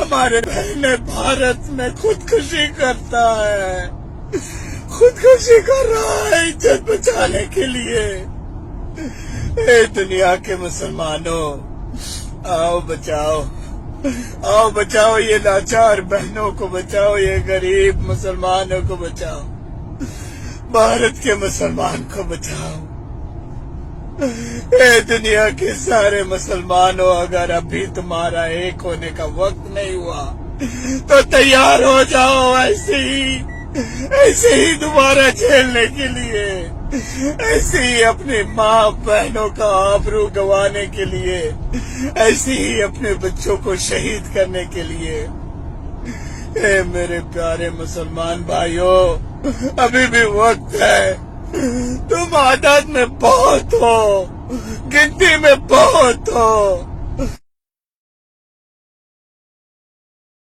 हमारे बहन भारत में खुदकुशी करता है, खुदकुशी कर रहा है इज्जत बचाने के लिए। ए दुनिया के मुसलमानों, आओ बचाओ, आओ बचाओ ये लाचार बहनों को, बचाओ ये गरीब मुसलमानों को, बचाओ भारत के मुसलमान को बचाओ। ए दुनिया के सारे मुसलमानों, अगर अभी तुम्हारा एक होने का वक्त नहीं हुआ तो तैयार हो जाओ ऐसे ही दोबारा झेलने के लिए, ऐसे ही अपनी माँ बहनों का आबरू गंवाने के लिए, ऐसे ही अपने बच्चों को शहीद करने के लिए। ए मेरे प्यारे मुसलमान भाइयों, अभी भी वक्त है। तुम आदत में बहुत हो, गिनती में बहुत हो,